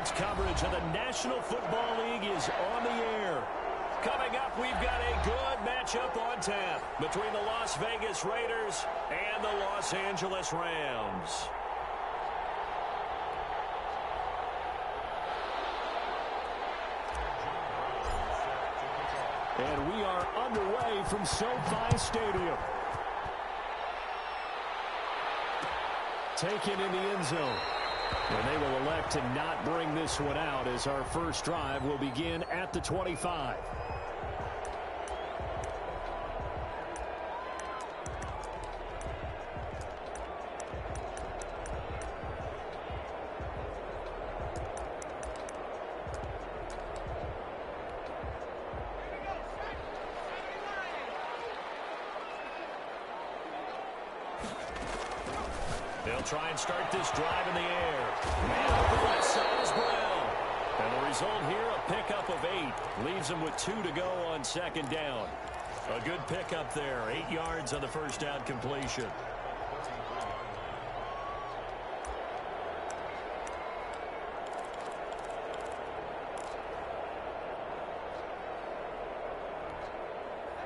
Sports coverage of the National Football League is on the air. Coming up, we've got a good matchup on tap between the Las Vegas Raiders and the Los Angeles Rams. And we are underway from SoFi Stadium. Taken in the end zone. And they will elect to not bring this one out as our first drive will begin at the 25. They'll try and start this drive in the air. Man up the left side is Brown. And the result here, a pickup of 8. Leaves them with 2 to go on second down. A good pickup there. 8 yards on the first down completion.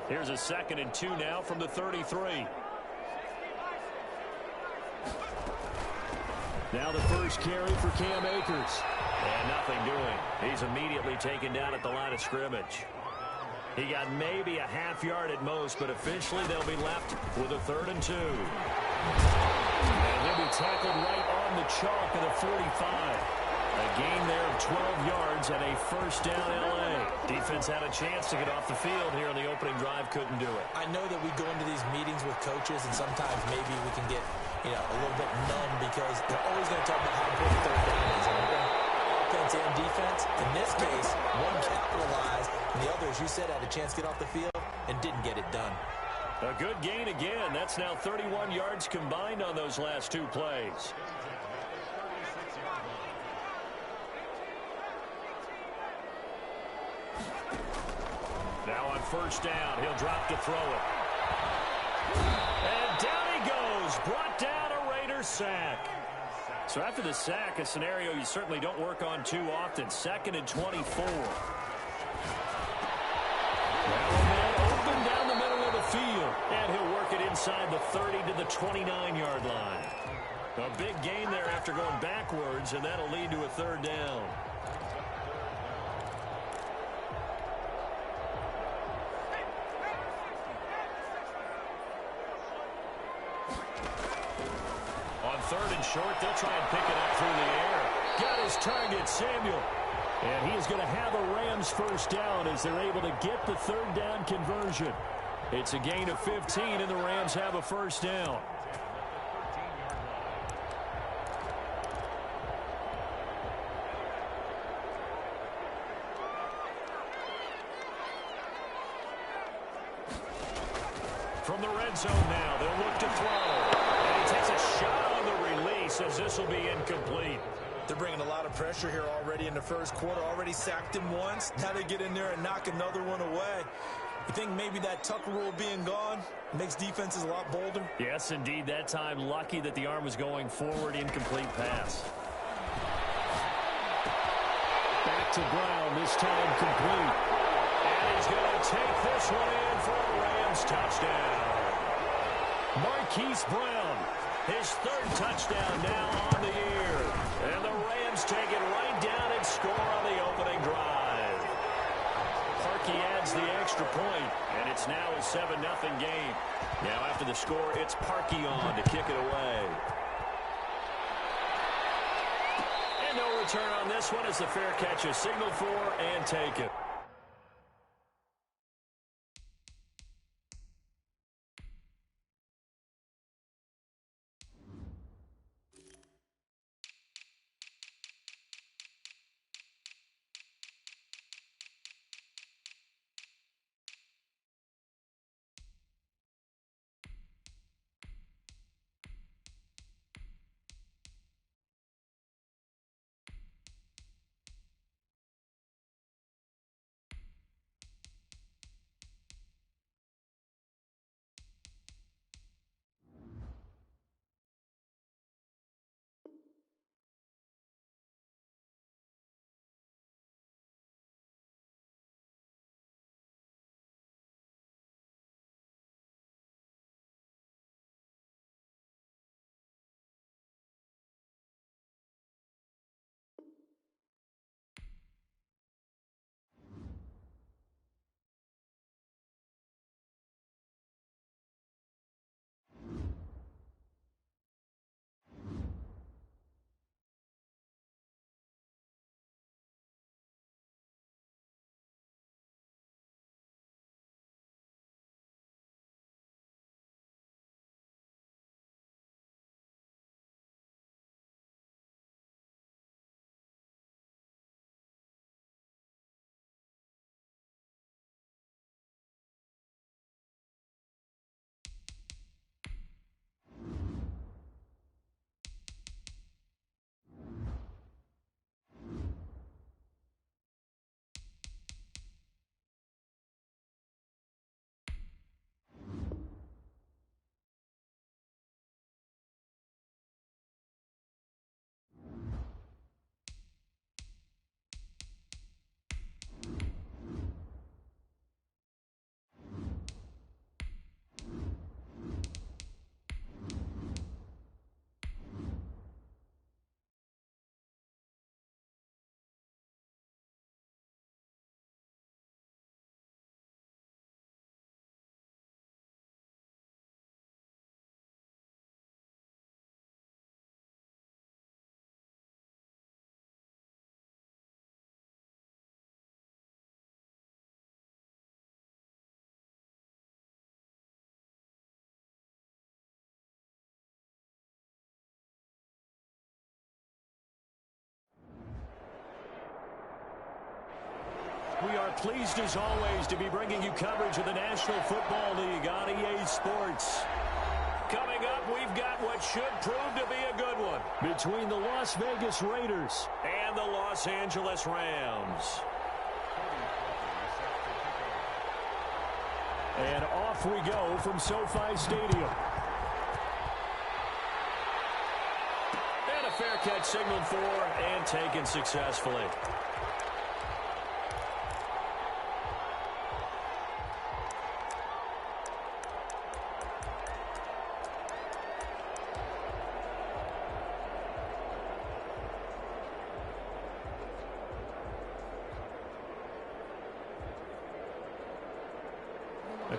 Here's a 2nd and 2 now from the 33. Now the first carry for Cam Akers. And nothing doing. He's immediately taken down at the line of scrimmage. He got maybe a half yard at most, but officially they'll be left with a 3rd and 2. And he'll be tackled right on the chalk of the 45. A gain there of 12 yards and a first down L.A. Defense had a chance to get off the field here in the opening drive, couldn't do it. I know that we go into these meetings with coaches, and sometimes maybe we can get a little bit numb because they're always going to talk about how important 3rd down is. And offense and defense, in this case, one capitalized, and the other, as you said, had a chance to get off the field and didn't get it done. A good gain again. That's now 31 yards combined on those last 2 plays. Now on first down, he'll drop to throw it. And down he goes. Brought down a Raiders sack. So after the sack, a scenario you certainly don't work on too often. 2nd and 24. Now a man open down the middle of the field. And he'll work it inside the 30 to the 29-yard line. A big gain there after going backwards, and that'll lead to a 3rd down. On 3rd and short, they'll try and pick it up through the air. Got his target, Samuel. And he is going to have a Rams first down as they're able to get the 3rd down conversion. It's a gain of 15, and the Rams have a first down. From the red zone now, they'll look to throw. And he takes a shot on the release as this will be incomplete. They're bringing a lot of pressure here already in the first quarter. Already sacked him once. Now they get in there and knock another one away. You think maybe that Tucker rule being gone makes defenses a lot bolder? Yes, indeed. That time, lucky that the arm was going forward. Incomplete pass. Back to Brown, this time complete. And he's going to take this one in for a Rams touchdown. Marquise Brown, his 3rd touchdown now on the year. And the Rams take it right down and score on the opening drive. Parkey adds the extra point, and it's now a 7-0 game. Now after the score, it's Parkey on to kick it away. And no return on this one as the fair catch is signaled for and taken. We are pleased as always to be bringing you coverage of the National Football League on EA Sports. Coming up, we've got what should prove to be a good one between the Las Vegas Raiders and the Los Angeles Rams. And off we go from SoFi Stadium. And a fair catch signaled for and taken successfully.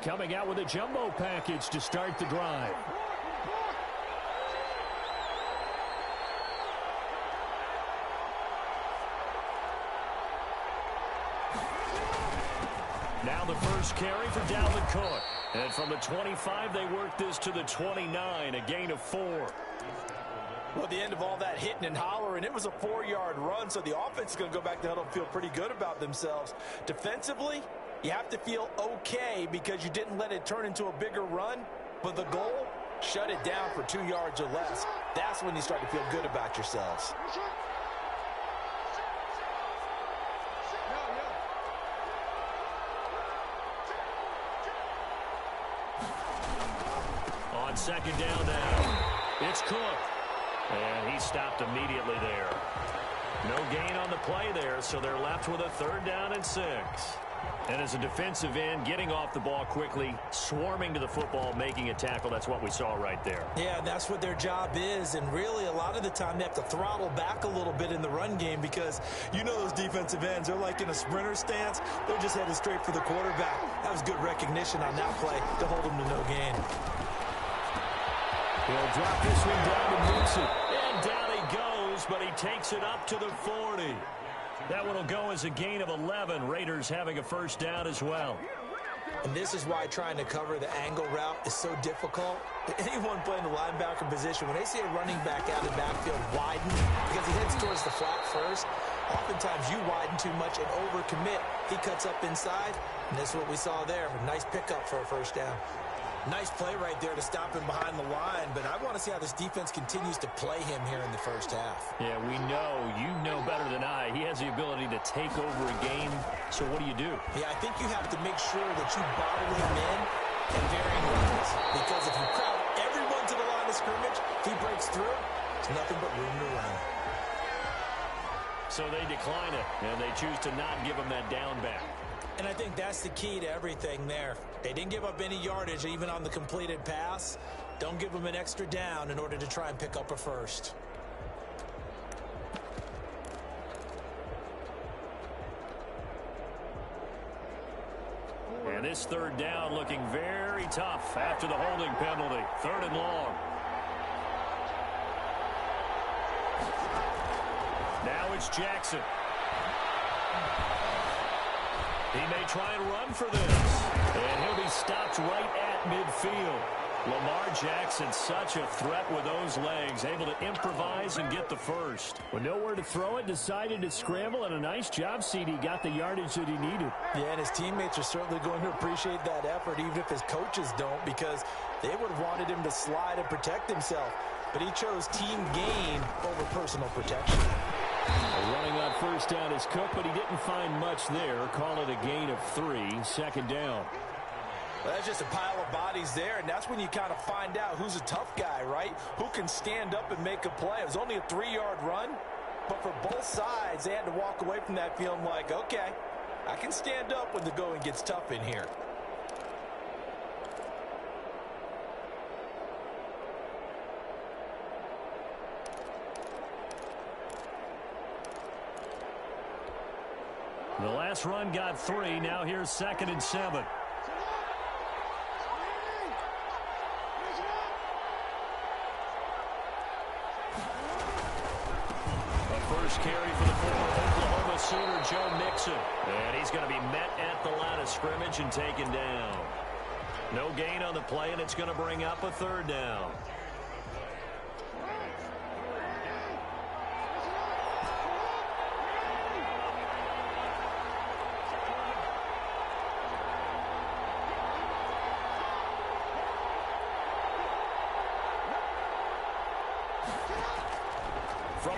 Coming out with a jumbo package to start the drive. Now the first carry for Dalvin Cook. And from the 25, they work this to the 29, a gain of 4. Well, at the end of all that hitting and hollering, it was a 4-yard run, so the offense is going to go back to huddle and feel pretty good about themselves. Defensively, you have to feel okay because you didn't let it turn into a bigger run, but the goal, shut it down for 2 yards or less. That's when you start to feel good about yourselves. On second down now, it's Cook. And he stopped immediately there. No gain on the play there, so they're left with a 3rd down and 6. And as a defensive end, getting off the ball quickly, swarming to the football, making a tackle, that's what we saw right there. Yeah, that's what their job is, and really a lot of the time they have to throttle back a little bit in the run game because you know those defensive ends, they're like in a sprinter stance, they're just headed straight for the quarterback. That was good recognition on that play to hold them to no gain. He'll drop this one down and moves it. And down he goes, but he takes it up to the 40. That one will go as a gain of 11. Raiders having a 1st down as well. And this is why trying to cover the angle route is so difficult. Anyone playing the linebacker position, when they see a running back out of the backfield widen, because he heads towards the flat first, oftentimes you widen too much and overcommit. He cuts up inside, and that's what we saw there. A nice pickup for a 1st down. Nice play right there to stop him behind the line, but I want to see how this defense continues to play him here in the 1st half. Yeah, we know, you know better than I, he has the ability to take over a game, so what do you do? Yeah, I think you have to make sure that you bottle him in at varying levels, because if you crowd everyone to the line of scrimmage, if he breaks through, there's nothing but room to run. So they decline it, and they choose to not give him that down back. And I think that's the key to everything there. They didn't give up any yardage even on the completed pass. Don't give them an extra down in order to try and pick up a 1st. And this 3rd down looking very tough after the holding penalty. 3rd and long. Now it's Jackson. He may try and run for this. And he'll be stopped right at midfield. Lamar Jackson, such a threat with those legs, able to improvise and get the 1st. With nowhere to throw it, decided to scramble, and a nice job, CD. Got the yardage that he needed. Yeah, and his teammates are certainly going to appreciate that effort, even if his coaches don't, because they would have wanted him to slide and protect himself. But he chose team gain over personal protection. Running on 1st down is Cook, but he didn't find much there. Call it a gain of 3. 2nd down. Well, that's just a pile of bodies there, and that's when you kind of find out who's a tough guy, right? Who can stand up and make a play. It was only a 3-yard run, but for both sides, they had to walk away from that feeling like, okay, I can stand up when the going gets tough in here. The last run got 3. Now here's 2nd and 7. First carry for the former Oklahoma Sooner, Joe Mixon. And he's going to be met at the line of scrimmage and taken down. No gain on the play, and it's going to bring up a 3rd down.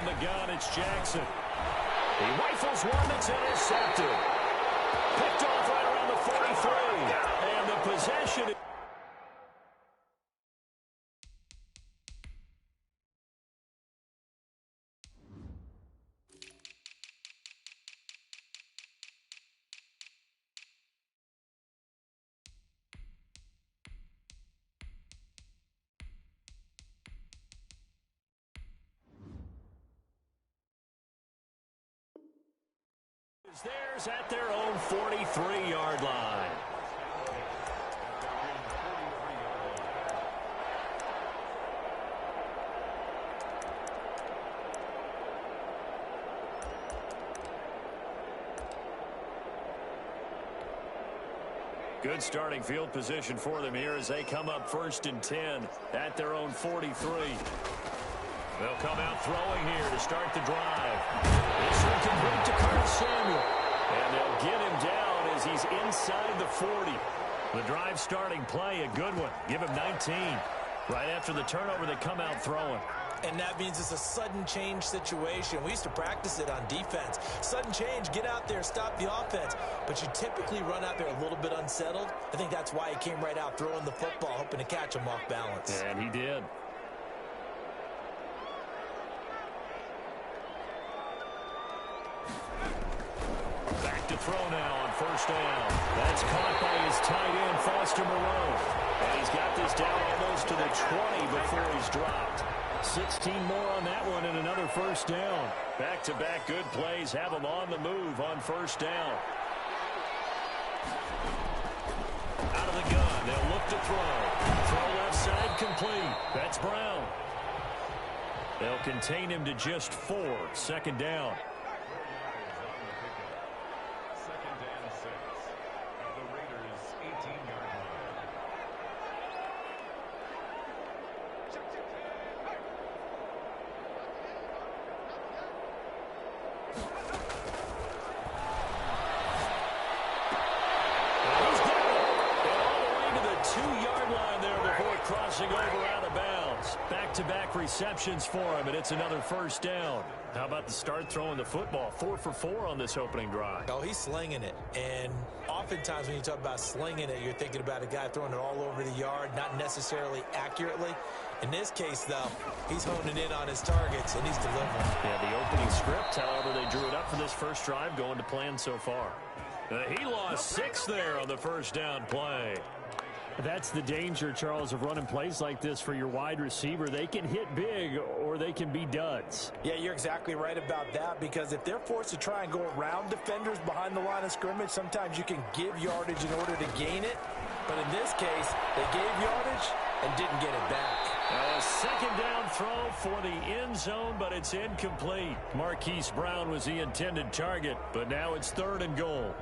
the gun, it's Jackson. He rifles one that's intercepted. Picked off right around the 43. And the possession... theirs at their own 43-yard line. Good starting field position for them here as they come up 1st and 10 at their own 43. They'll come out throwing here to start the drive. This one complete to Curtis Samuel. And they'll get him down as he's inside the 40. The drive starting play, a good one. Give him 19. Right after the turnover, they come out throwing. And that means it's a sudden change situation. We used to practice it on defense. Sudden change, get out there, stop the offense. But you typically run out there a little bit unsettled. I think that's why he came right out throwing the football, hoping to catch him off balance. And he did. To throw now on 1st down. That's caught by his tight end, Foster Moreau. And he's got this down almost to the 20 before he's dropped. 16 more on that one and another 1st down. Back-to-back good plays have him on the move on 1st down. Out of the gun, they'll look to throw. Throw left side complete. That's Brown. They'll contain him to just 4. 2nd down. Crossing over out of bounds. Back-to-back receptions for him, and it's another 1st down. How about the start throwing the football? 4 for 4 on this opening drive. Oh, he's slinging it. And oftentimes when you talk about slinging it, you're thinking about a guy throwing it all over the yard, not necessarily accurately. In this case, though, he's honing in on his targets, and he's delivering. Yeah, the opening script, however, they drew it up for this first drive, going to plan so far. He lost 6 there on the 1st down play. That's the danger, Charles, of running plays like this for your wide receiver. They can hit big or they can be duds. Yeah, you're exactly right about that, because if they're forced to try and go around defenders behind the line of scrimmage, sometimes you can give yardage in order to gain it. But in this case, they gave yardage and didn't get it back. A 2nd down throw for the end zone, but it's incomplete. Marquise Brown was the intended target, but now it's 3rd and goal.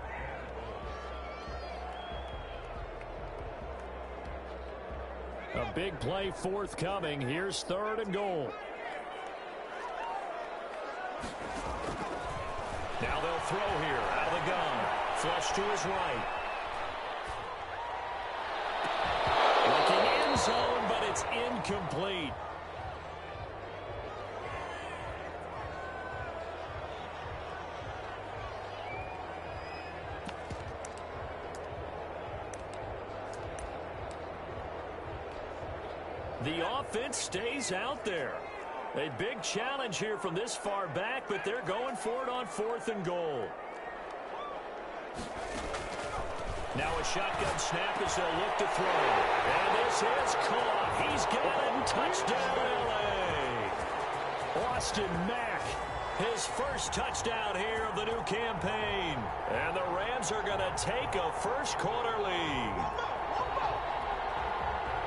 A big play forthcoming. Here's 3rd and goal. Now they'll throw here out of the gun. Flush to his right. Looking end zone, but it's incomplete. The offense stays out there. A big challenge here from this far back, but they're going for it on 4th and goal. Now a shotgun snap as they'll look to throw. And this is caught. He's got it. Touchdown, L.A. Austin Mack, his first touchdown here of the new campaign. And the Rams are going to take a first-quarter lead.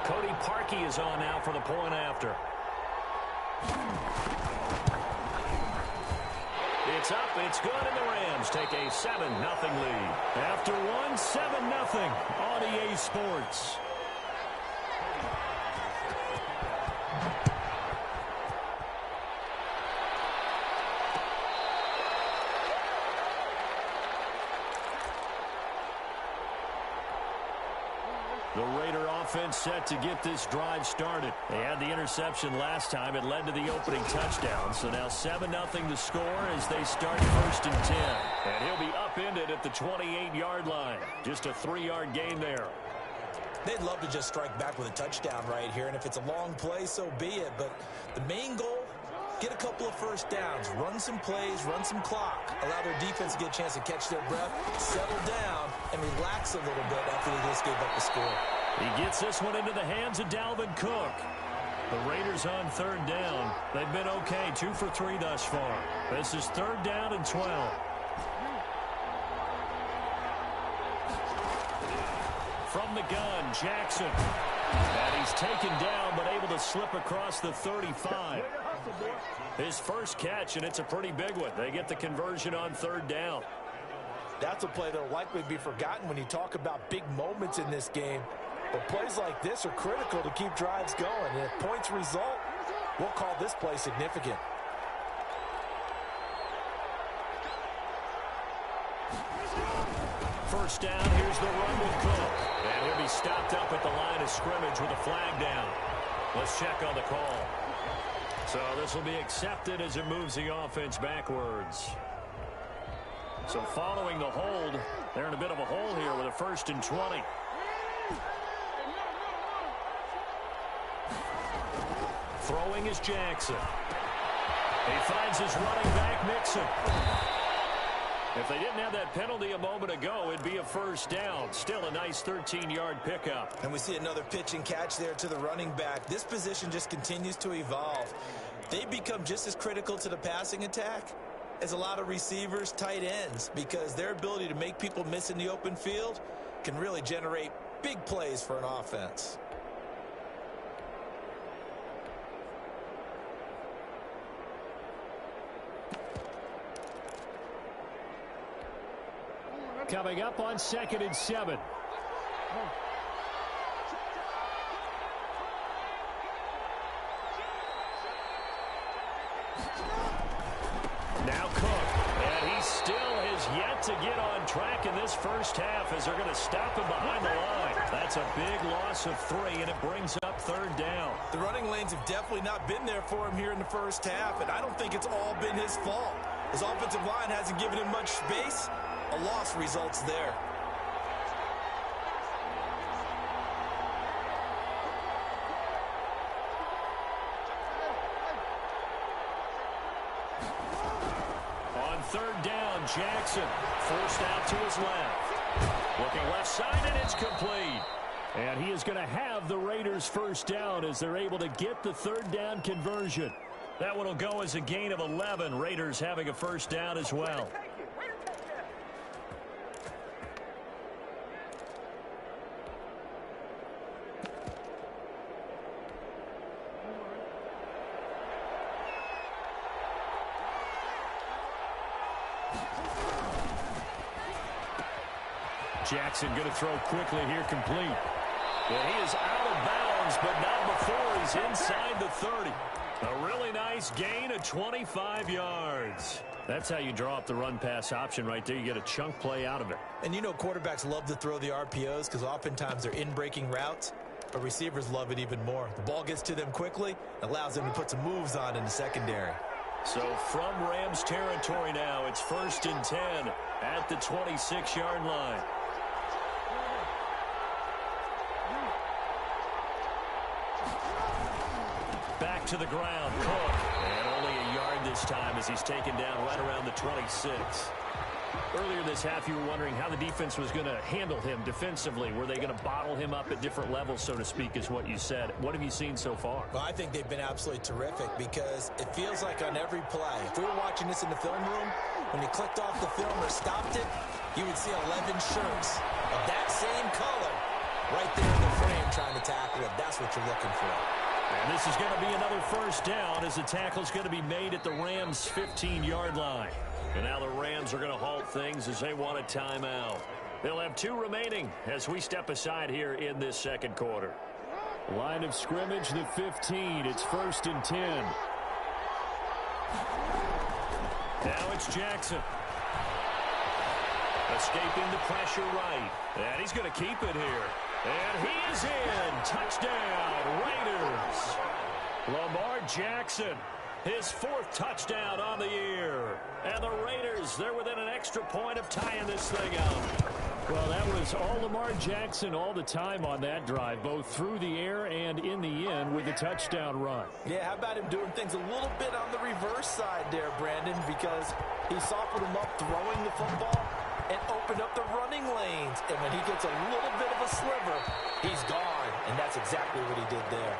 Cody Parkey is on now for the point after. It's up, it's good, and the Rams take a 7-0 lead. After one, 7-0 on EA Sports. The Raider offense set to get this drive started. They had the interception last time. It led to the opening touchdown. So now 7-0 the score as they start 1st and 10. And he'll be upended at the 28-yard line. Just a 3-yard gain there. They'd love to just strike back with a touchdown right here. And if it's a long play, so be it. But the main goal, get a couple of first downs, run some plays, run some clock, allow their defense to get a chance to catch their breath, settle down, and relax a little bit after they just gave up the score. He gets this one into the hands of Dalvin Cook. The Raiders on 3rd down. They've been okay, 2 for 3 thus far. This is 3rd down and 12. From the gun, Jackson. And he's taken down, but able to slip across the 35. His first catch, and it's a pretty big one. They get the conversion on 3rd down. That's a play that will likely be forgotten when you talk about big moments in this game. But plays like this are critical to keep drives going. And if points result, we'll call this play significant. First down, here's the run with Cook. And he'll be stopped up at the line of scrimmage with a flag down. Let's check on the call. So this will be accepted as it moves the offense backwards. So following the hold, they're in a bit of a hole here with a 1st and 20. Throwing is Jackson. He finds his running back, Mixon. If they didn't have that penalty a moment ago, it'd be a 1st down. Still a nice 13-yard pickup. And we see another pitch and catch there to the running back. This position just continues to evolve. They become just as critical to the passing attack as a lot of receivers, tight ends, because their ability to make people miss in the open field can really generate big plays for an offense. Coming up on 2nd and 7. Now Cook, and he still has yet to get on track in this first half as they're going to stop him behind the line. That's a big loss of 3, and it brings up 3rd down. The running lanes have definitely not been there for him here in the first half, and I don't think it's all been his fault. His offensive line hasn't given him much space. A loss results there. On 3rd down, Jackson forced out to his left. Looking left side, and it's complete. And he is going to have the Raiders' 1st down as they're able to get the 3rd down conversion. That one will go as a gain of 11. Raiders having a 1st down as well. Jackson going to throw quickly here, complete. And he is out of bounds, but not before he's inside the 30. A really nice gain of 25 yards. That's how you draw up the run-pass option right there. You get a chunk play out of it. And you know quarterbacks love to throw the RPOs because oftentimes they're in-breaking routes, but receivers love it even more. The ball gets to them quickly, allows them to put some moves on in the secondary. So from Rams territory now, it's 1st and 10 at the 26-yard line. Back to the ground, Cook. And only a yard this time as he's taken down right around the 26. Earlier this half, you were wondering how the defense was going to handle him defensively. Were they going to bottle him up at different levels, so to speak, is what you said. What have you seen so far? Well, I think they've been absolutely terrific because it feels like on every play, if we were watching this in the film room, when you clicked off the film or stopped it, you would see 11 shirts of that same color right there in the frame trying to tackle it. That's what you're looking for. And this is going to be another 1st down as the tackle's going to be made at the Rams' 15-yard line. And now the Rams are going to halt things as they want a timeout. They'll have 2 remaining as we step aside here in this 2nd quarter. Line of scrimmage, the 15. It's 1st and 10. Now it's Jackson. Escaping the pressure right. And he's going to keep it here. And he is in. Touchdown, Raiders. Lamar Jackson, his 4th touchdown on the year. And the Raiders, they're within an extra point of tying this thing up. Well, that was all Lamar Jackson all the time on that drive, both through the air and in the end with the touchdown run. Yeah, how about him doing things a little bit on the reverse side there, Brandon, because he softened him up throwing the football and opened up the running lanes. And when he gets a little bit of a sliver, he's gone. And that's exactly what he did there.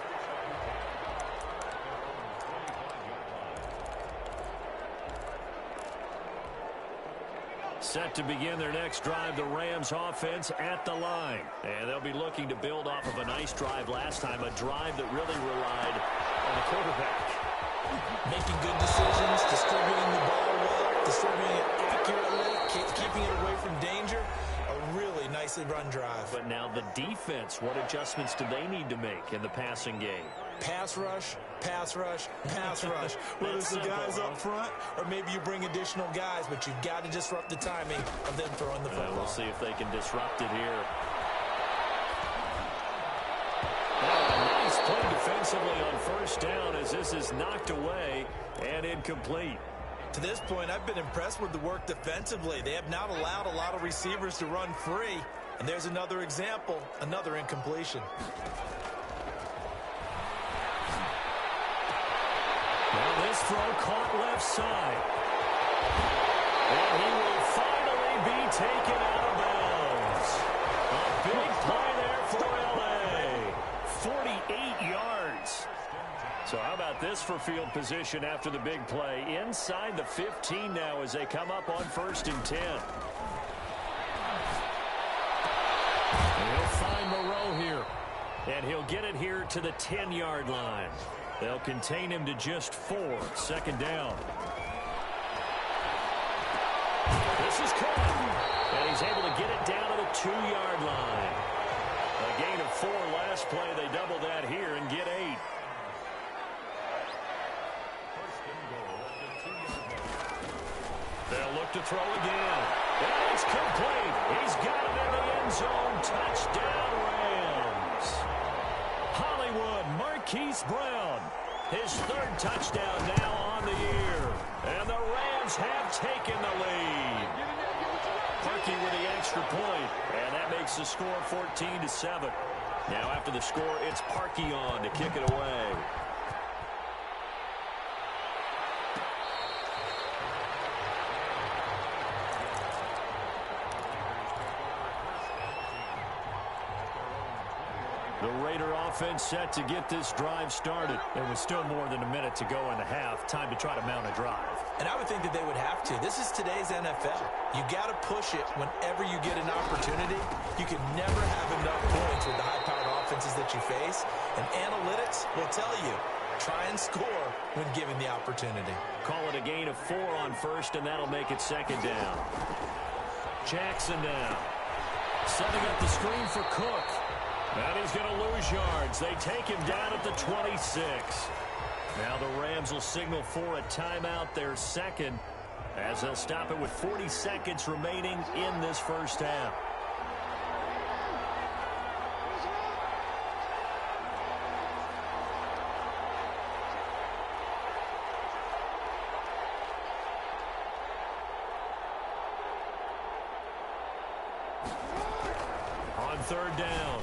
Set to begin their next drive, the Rams offense at the line. And they'll be looking to build off of a nice drive last time, a drive that really relied on the quarterback. Making good decisions, distributing the ball well, distributing it accurately, keeping it away from danger. A really nicely run drive. But now the defense, what adjustments do they need to make in the passing game? Pass rush, pass rush, pass rush. Whether it's the guys up front or maybe you bring additional guys, but you've got to disrupt the timing of them throwing the football. We'll see if they can disrupt it here. Nice play defensively on first down as this is knocked away and incomplete. To this point, I've been impressed with the work defensively. They have not allowed a lot of receivers to run free. And there's another example, another incompletion. Now this throw caught left side. And he will finally be taken out of bounds. A big play there for L.A. 48 yards. So how about this for field position after the big play? Inside the 15 now as they come up on 1st and 10. And he'll find Moreau here. And he'll get it here to the 10-yard line. They'll contain him to just 4. 2nd down. This is caught. And he's able to get it down to the 2-yard line. A gain of 4 last play. They double that here and get 8. They'll look to throw again. And it's complete. He's got it in the end zone. Touchdown, Rams. Hollywood, Marquise Brown. His 3rd touchdown now on the year. And the Rams have taken the lead. Parkey with the extra point. And that makes the score 14-7. Now after the score, it's Parkey on to kick it away. The Raider offense set to get this drive started. There was still more than a minute to go in the half. Time to try to mount a drive. And I would think that they would have to. This is today's NFL. You got to push it whenever you get an opportunity. You can never have enough points with the high-powered offenses that you face. And analytics will tell you, try and score when given the opportunity. Call it a gain of 4 on 1st, and that'll make it 2nd down. Jackson down. Setting up the screen for Cook. And he's going to lose yards. They take him down at the 26. Now the Rams will signal for a timeout, their 2nd, as they'll stop it with 40 seconds remaining in this first half. On 3rd down.